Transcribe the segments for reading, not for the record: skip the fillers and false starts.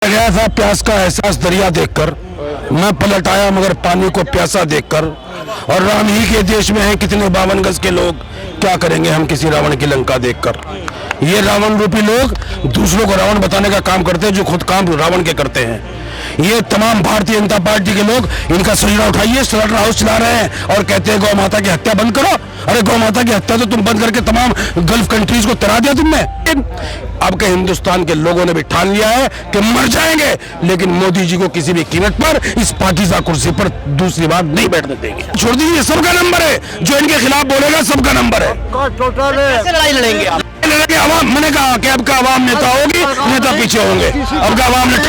गया था प्यास का एहसास दरिया देखकर, मैं पलट आया मगर पानी को प्यासा देखकर। और राम ही के देश में हैं कितने 52 गज के लोग, क्या करेंगे हम किसी रावण की लंका देखकर। ये रावण रूपी लोग दूसरों को रावण बताने का काम करते हैं, जो खुद काम रावण के करते हैं। ये तमाम भारतीय जनता पार्टी के लोग इनका सजरा उठाइए, स्लॉटर हाउस चला रहे हैं और कहते हैं गौ माता की हत्या बंद करो। अरे गौ माता की हत्या तो तुम बंद करके तमाम गल्फ कंट्रीज को तरा दिया तुमने। अब के हिंदुस्तान के लोगों ने भी ठान लिया है कि मर जाएंगे, लेकिन मोदी जी को किसी भी कीमत पर इस पाकीज़ा कुर्सी पर दूसरी बार नहीं बैठने देंगे। छोड़ दीजिए, सबका नंबर है, जो इनके खिलाफ बोलेगा सबका नंबर है। कैसे लड़ाई लड़ेंगे आप? आवाम, मैंने कहा कि अब का आवाम नेता होगी, नेता पीछे होंगे। अब का आवाम ने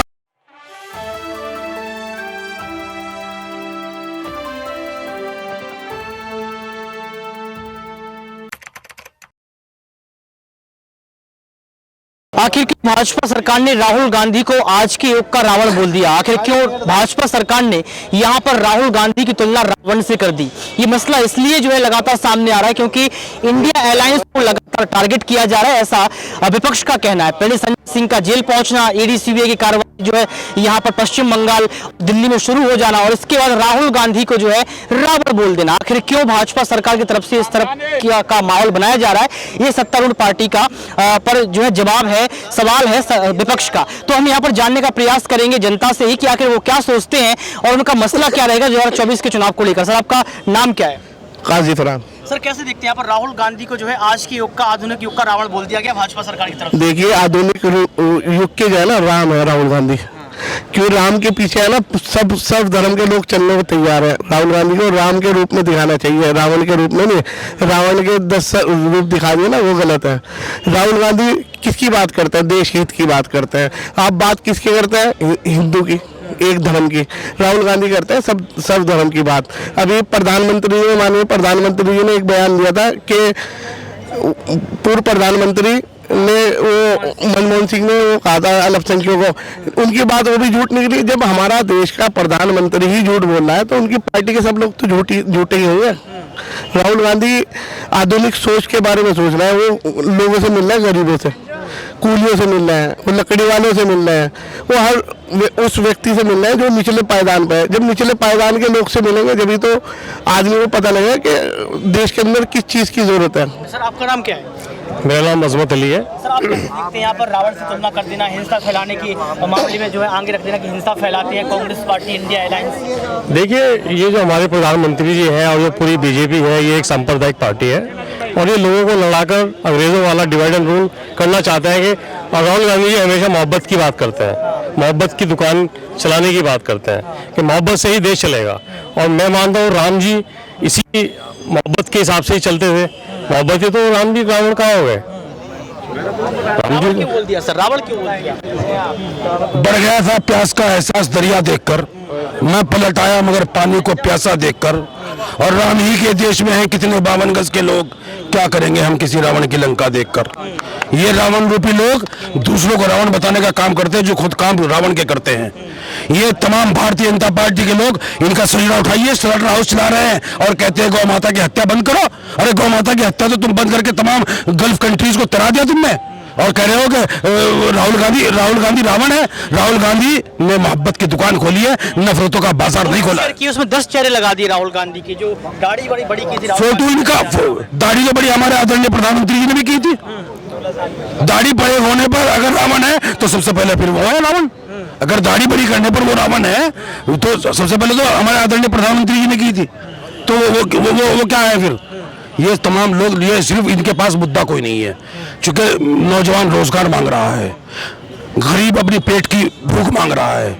आखिर क्यों भाजपा सरकार ने राहुल गांधी को आज के युग का रावण बोल दिया? आखिर क्यों भाजपा सरकार ने यहां पर राहुल गांधी की तुलना रावण से कर दी? ये मसला इसलिए जो है लगातार सामने आ रहा है क्योंकि इंडिया अलायंस को लगातार टारगेट किया जा रहा है, ऐसा विपक्ष का कहना है। पहले संजय सिंह का जेल पहुंचना, ईडी सीबीआई की कार्रवाई जो है यहां पर पश्चिम बंगाल दिल्ली में शुरू हो जाना और इसके बाद राहुल गांधी को जो है रावण बोल देना। आखिर क्यों भाजपा सरकार की तरफ से इस तरह का माहौल बनाया जा रहा है, ये सत्तारूढ़ पार्टी का पर जो है जवाब है, सवाल है विपक्ष का। तो हम यहाँ पर जानने का प्रयास करेंगे जनता से ही कि आखिर वो क्या सोचते हैं और उनका मसला क्या रहेगा 2024 के चुनाव को लेकर। सर, आपका नाम क्या है? काजी फरहान। सर, कैसे देखते हैं यहाँ पर राहुल गांधी को जो है आज के युग का, आधुनिक युग का रावण बोल दिया गया भाजपा सरकार की तरफ से? देखिए, आधुनिक युग के जो है ना राम है राहुल गांधी। क्यों राम के पीछे है ना सब धर्म के लोग चलने को तैयार है। राहुल गांधी को राम के रूप में दिखाना चाहिए, रावण के रूप में नहीं। रावण के 10 रूप दिखा दिए ना, वो गलत है। राहुल गांधी किसकी बात करते हैं? देश हित की बात करते हैं। आप बात किसकी करते हैं? हिंदू की, एक धर्म की। राहुल गांधी करते हैं सब धर्म की बात। अभी प्रधानमंत्री ने, माननीय प्रधानमंत्री जी ने एक बयान दिया था कि पूर्व प्रधानमंत्री ने, वो मनमोहन सिंह ने वो कहा था अल्पसंख्यकों को, उनकी बात वो भी झूठ निकली। जब हमारा देश का प्रधानमंत्री ही झूठ बोल रहा है तो उनकी पार्टी के सब लोग तो झूठे ही होंगे। राहुल गांधी आधुनिक सोच के बारे में सोच रहा है। वो लोगों से मिल रहा है, गरीबों से, कूलियों से मिल रहे हैं, वो लकड़ी वालों से मिल रहे हैं, वो हर उस व्यक्ति से मिल रहे हैं जो निचले पायदान पे है। जब निचले पायदान के लोग से मिलेंगे जब तो आदमी को पता लगेगा कि देश के अंदर किस चीज़ की जरूरत है। सर, आपका नाम क्या है? मेरा नाम अजमत अली है। सर, आप कैसे देखते हैं यहाँ पर रावण से तुलना कर देना, हिंसा फैलाने की मामले में जो है आगे रख देना कि हिंसा फैलाती है कांग्रेस पार्टी, इंडिया अलायंस? देखिए, ये जो हमारे प्रधानमंत्री जी हैं और ये पूरी बीजेपी है, ये एक सांप्रदायिक पार्टी है और ये लोगों को लड़ाकर अंग्रेजों वाला डिवाइड एंड रूल करना चाहते हैं कि, और राहुल गांधी जी हमेशा मोहब्बत की बात करते हैं, मोहब्बत की दुकान चलाने की बात करते हैं कि मोहब्बत से ही देश चलेगा। और मैं मानता हूँ राम जी इसी मोहब्बत के हिसाब से ही चलते थे। मोहब्बत ही तो राम जी रावण कहाँ हो गए? रावण क्यों बोल दिया सर? रावण क्यों बोल दिया? बढ़ गया था प्यास का एहसास दरिया देखकर, मैं पलट आया मगर पानी को प्यासा देखकर। और राम ही के देश में हैं कितने 52 गज के लोग, क्या करेंगे हम किसी रावण की लंका देखकर। ये रावण रूपी लोग दूसरों को रावण बताने का काम करते हैं, जो खुद काम रावण के करते हैं। ये तमाम भारतीय जनता पार्टी के लोग इनका सजरा उठाइए, स्लॉटर हाउस चला रहे हैं और कहते हैं गौ माता की हत्या बंद करो। अरे गौ माता की हत्या तो तुम बंद करके तमाम गल्फ कंट्रीज को तरा दिया तुमने और कह रहे हो कि राहुल गांधी रावण है। राहुल गांधी ने मोहब्बत की दुकान खोली है, नफरतों का बाजार नहीं खोला है। कि उसमें 10 चेहरे लगा दिए राहुल गांधी की, जो दाढ़ी बड़ी की थी। फोटो इनका, दाढ़ी तो बड़ी हमारे आदरणीय प्रधानमंत्री जी ने भी की थी। दाढ़ी बड़े होने पर अगर रावण है तो सबसे पहले फिर वो है रावण। अगर दाढ़ी बड़ी करने पर वो रावण है तो सबसे पहले तो हमारे आदरणीय प्रधानमंत्री जी ने की थी, तो वो क्या है फिर? ये तमाम लोग, ये सिर्फ इनके पास मुद्दा कोई नहीं है, चूंकि नौजवान रोजगार मांग रहा है, गरीब अपनी पेट की भूख मांग रहा है,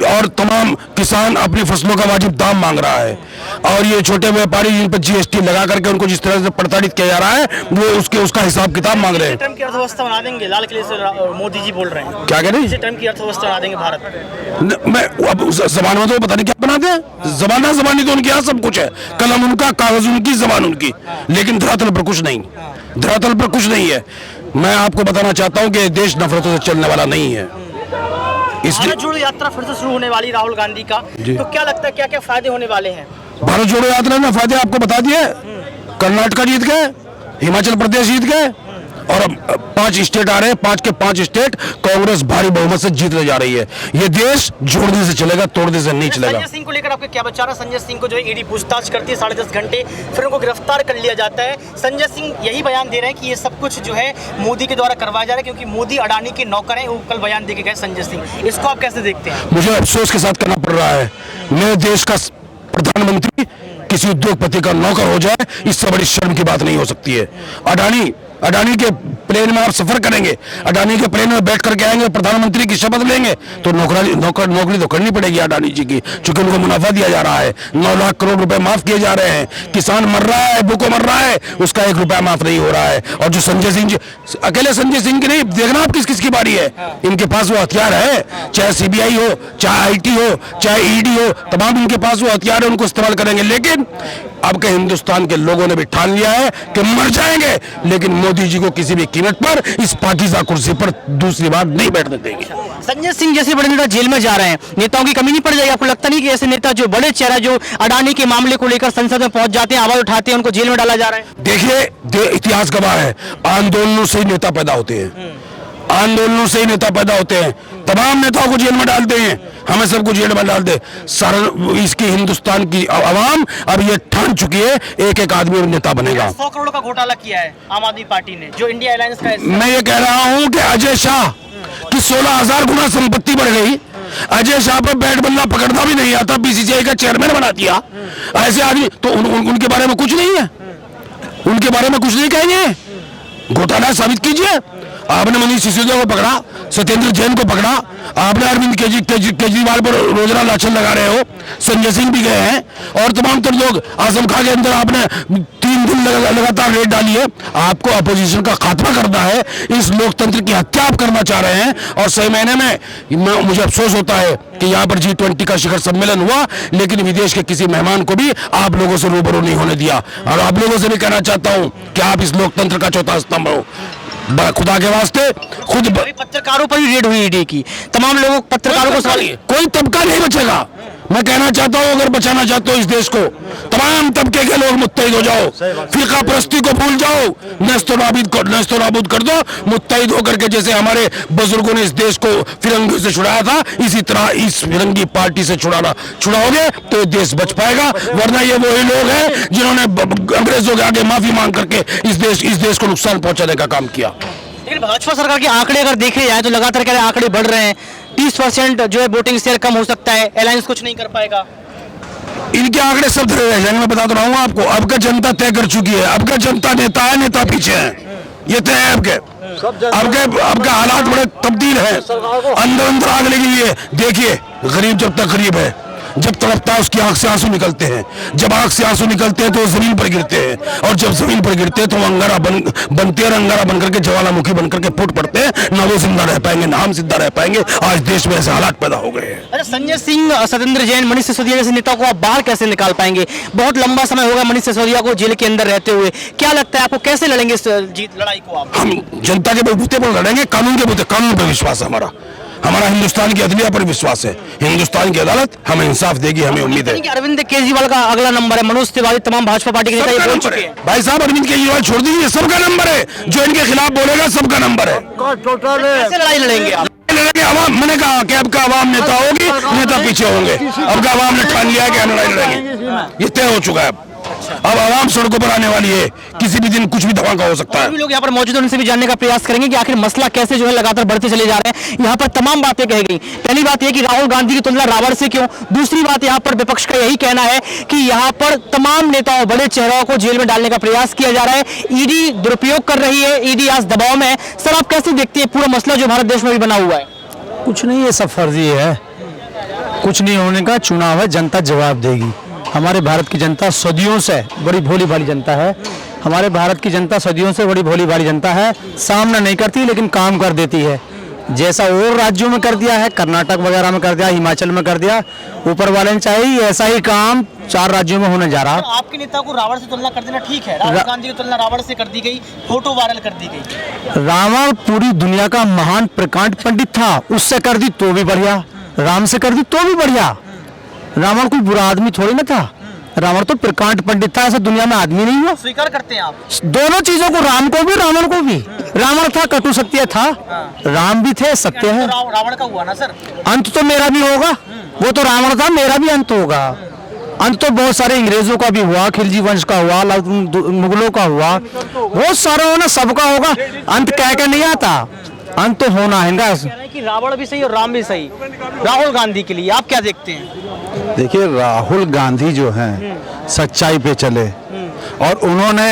और तमाम किसान अपनी फसलों का वाजिब दाम मांग रहा है, और ये छोटे व्यापारी जिन पर जीएसटी लगा करके उनको जिस तरह से प्रताड़ित किया जा रहा है वो उसका हिसाब किताब मांग रहे हैं। टर्म की अर्थव्यवस्था बना देंगे, लाल किले से मोदी जी बोल रहे हैं। क्या कह रहे हैं? टर्म की अर्थव्यवस्था बना देंगे भारत। मैं अब जबान में तो पता नहीं क्या बनाते हैं, जबानी तो उनके यहाँ सब कुछ है, कलम उनका, कागज उनकी, जबान उनकी, लेकिन धरातल पर कुछ नहीं, धरातल पर कुछ नहीं है। मैं आपको बताना चाहता हूँ कि देश नफरतों से चलने वाला नहीं है। भारत जोड़ो यात्रा फिर से शुरू होने वाली राहुल गांधी का, तो क्या लगता है क्या क्या फायदे होने वाले हैं? भारत जोड़ो यात्रा में फायदे आपको बता दिए। कर्नाटका जीत गए, हिमाचल प्रदेश जीत गए, और अब 5 स्टेट आ रहे हैं, 5 के 5 स्टेट कांग्रेस भारी बहुमत से जीतने जा रही है। ये देश जोड़ने से चलेगा, तोड़ने से नहीं चलेगा। संजय सिंह को लेकर आपके क्या विचार है? संजय सिंह को जो है ईडी पूछताछ करती है 10.5 घंटे, फिर उनको गिरफ्तार कर लिया जाता है। संजय सिंह यही बयान दे रहे हैं कि ये सब कुछ जो है मोदी के द्वारा करवाया जा रहा है, क्योंकि मोदी अडानी के नौकर हैं। वो कल बयान दे के गए संजय सिंह। इसको आप कैसे देखते हैं? मुझे अफसोस के साथ करना पड़ रहा है, मेरे देश का प्रधानमंत्री किसी उद्योगपति का नौकर हो जाए, इससे बड़ी शर्म की बात नहीं हो सकती है। अडानी के प्लेन में आप सफर करेंगे, अडानी के प्लेन में बैठ करके आएंगे, प्रधानमंत्री की शपथ लेंगे, तो नौकरी तो करनी पड़ेगी अडानी जी की, क्योंकि उनको मुनाफा दिया जा रहा है। 9 लाख करोड़ रुपए माफ किए जा रहे हैं। किसान मर रहा है, भूखों मर रहा है, उसका 1 रुपया माफ नहीं हो रहा है। और जो संजय सिंह जी, अकेले संजय सिंह की नहीं, देखना आप किस किस की बारी है। इनके पास वो हथियार है, चाहे सीबीआई हो, चाहे आईटी हो, चाहे ईडी हो, तमाम इनके पास वो हथियार है, उनको इस्तेमाल करेंगे। लेकिन अब के हिंदुस्तान के लोगों ने भी ठान लिया है कि मर जाएंगे, लेकिन मोदी जी को किसी भी कीमत पर इस पाकीज़ा कुर्सी पर दूसरी बार नहीं बैठने देंगे। संजय सिंह जैसे बड़े नेता जेल में जा रहे हैं, नेताओं की कमी नहीं पड़ जाएगी? आपको लगता नहीं कि ऐसे नेता जो बड़े चेहरा, जो अडानी के मामले को लेकर संसद में पहुंच जाते हैं, आवाज उठाते हैं, उनको जेल में डाला जा रहा है? देखिए, इतिहास गवाह है, आंदोलनों से ही नेता पैदा होते हैं, आंदोलनों से ही नेता पैदा होते हैं। तमाम नेताओं को जेल में डालते हैं, हमें सबको जेल में डाल दे। सारा इसकी हिंदुस्तान की आवाम अब ये ठान चुकी है, एक एक आदमी नेता बनेगा। 100 करोड़ का घोटाला किया है आम आदमी पार्टी ने, जो इंडिया अलायंस का हिस्सा। मैं ये कह रहा हूं कि अजय शाह की 16,000 गुना संपत्ति बढ़ गई। अजय शाह पर बैट बल्ला पकड़ना भी नहीं आता, बीसीसीआई का चेयरमैन बना दिया। ऐसे आदमी तो उनके बारे में कुछ नहीं है, उनके बारे में कुछ नहीं कहेंगे। घोटाला साबित कीजिए। आपने मनीष सिसोदिया को पकड़ा, सत्येंद्र जैन को पकड़ा, आपने अरविंद केजरीवाल पर रोजगार लाछन लगा रहे हो, संजय सिंह भी गए हैं, और तमाम तर लोग, आजम खां के अंदर आपने 3 दिन लगातार रेड डाली है। आपको अपोजिशन का खात्मा करना है, इस लोकतंत्र की हत्या आप करना चाह रहे हैं। और सही महीने में मुझे अफसोस होता है कि यहाँ पर G20 का शिखर सम्मेलन हुआ, लेकिन विदेश के किसी मेहमान को भी आप लोगों से रूबरू नहीं होने दिया। और आप लोगों से भी कहना चाहता हूँ कि आप इस लोकतंत्र का चौथा स्तंभ हो, खुदा के वास्ते खुद। पत्रकारों पर ही रेड हुई ईडी की, तमाम लोगों, पत्रकारों को कोई तबका नहीं बचेगा। मैं कहना चाहता हूं, अगर बचाना चाहते हो इस देश को, तमाम तबके के लोग मुत्तहिद हो जाओ, फिरका परस्ती को भूल जाओ, नस्तो नाबूद कर दो, मुत्तहिद होकर के, जैसे हमारे बुजुर्गों ने इस देश को फिरंगी से छुड़ाया था, इसी तरह इस फिरंगी पार्टी से छुड़ाओगे तो ये देश बच पाएगा। वरना ये वही लोग हैं जिन्होंने अंग्रेजों के आगे माफी मांग करके इस देश को नुकसान पहुंचाने का काम किया। लेकिन भाजपा सरकार के आंकड़े अगर देखे जाए तो लगातार क्या आंकड़े बढ़ रहे हैं। 30% जो है वोटिंग शेयर कम हो सकता है, अलायंस कुछ नहीं कर पाएगा। इनके आंकड़े सब धरे रह जाएंगे। मैं बता तो रहा हूँ आपको, अब का जनता तय कर चुकी है, अब का जनता नेता है, नेता पीछे है, ये तय है। अब के हालात बड़े तब्दील है, अंदर आग लगी हुई है। देखिए, गरीब जब तक गरीब है, जब तड़पता है उसकी आंख से आंसू निकलते हैं, जब आंख से आंसू निकलते हैं तो वो जमीन पर गिरते हैं, और जब जमीन पर गिरते हैं तो वो अंगारा बनते हैं, अंगारा बनकर के ज्वालामुखी बनकर के फूट पड़ते हैं। ना वो जिंदा रह पाएंगे, ना हम जिंदा रह पाएंगे। आज देश में ऐसे हालात पैदा हो गए हैं। अच्छा, संजय सिंह, सत्येंद्र जैन, मनीष सिसोदिया जैसे नेताओं को आप बाहर कैसे निकाल पाएंगे? बहुत लंबा समय होगा मनीष सिसोदिया को जेल के अंदर रहते हुए। क्या लगता है आपको, कैसे लड़ेंगे इस लड़ाई को आप? हम जनता के बलबूते पर लड़ेंगे, कानून के बलबूते। कानून पर विश्वास है हमारा हिंदुस्तान की अदलिया पर विश्वास है। हिंदुस्तान की अदालत हमें इंसाफ देगी, हमें उम्मीद है। अरविंद केजरीवाल का अगला नंबर है, मनोज तिवारी, तमाम भाजपा पार्टी के नेता ये बोल चुके हैं। भाई साहब, अरविंद केजरीवाल छोड़ दीजिए, सबका नंबर है। जो इनके खिलाफ बोलेगा सबका नंबर है। कैसे लड़ाई लड़ेंगे आप? आवाम, मैंने कहा कि अब का आवाम नेता होगी, नेता पीछे होंगे। अब का आवाम ने ठान लिया कि हम लड़ाई लड़ेंगे, ये तय हो चुका है। अब आवाम सड़कों पर आने वाली है, किसी भी दिन कुछ भी धमाका हो सकता है। सभी लोग यहाँ पर मौजूद हैं, उनसे भी जानने का प्रयास करेंगे कि आखिर मसला कैसे जो है लगातार बढ़ते चले जा रहे हैं। यहाँ पर तमाम बातें कही गई। पहली बात यह कि राहुल गांधी की तुलना रावण से क्यों। दूसरी बात, यहाँ पर विपक्ष का यही कहना है कि यहाँ पर तमाम नेताओं, बड़े चेहरों को जेल में डालने का प्रयास किया जा रहा है, ईडी दुरुपयोग कर रही है, ईडी आज दबाव में है। सर, आप कैसे देखते हैं पूरा मसला जो भारत देश में भी बना हुआ है? कुछ नहीं, ये सब फर्जी है, कुछ नहीं होने का। चुनाव है, जनता जवाब देगी। हमारे भारत की जनता सदियों से बड़ी भोली भाली जनता है। हमारे भारत की जनता सदियों से बड़ी भोली भाली जनता है। सामना नहीं करती लेकिन काम कर देती है। जैसा और राज्यों में कर दिया है, कर्नाटक वगैरह में कर दिया, हिमाचल में कर दिया, ऊपर वाले ने चाहिए ऐसा ही काम 4 राज्यों में होने जा रहा। आपके नेता को रावण से तुलना कर देना ठीक है? राहुल गांधी की तुलना रावण से कर दी गई, फोटो वायरल कर दी गई। रावण पूरी दुनिया का महान प्रकांड पंडित था, उससे कर दी तो भी बढ़िया, राम से कर दी तो भी बढ़िया। रावण कोई बुरा आदमी थोड़ी ना था, रावण तो प्रकांड पंडित था, ऐसा दुनिया में आदमी नहीं हुआ। स्वीकार करते हैं आप दोनों चीजों को, राम को भी रावण को भी। रावण था, कटु सत्य था, राम भी थे, सत्य है। रावण का हुआ ना सर, अंत तो मेरा भी होगा, वो तो रावण था, मेरा भी अंत होगा। अंत तो बहुत सारे अंग्रेजों का भी हुआ, खिलजी वंश का हुआ, मुगलों का हुआ, बहुत सारा होना, सबका होगा। अंत कह के नहीं आता, अंत तो होना है। कह रहे हैं कि रावण भी सही और राम भी सही। राहुल गांधी के लिए आप क्या देखते हैं? देखिए, राहुल गांधी जो हैं सच्चाई पे चले और उन्होंने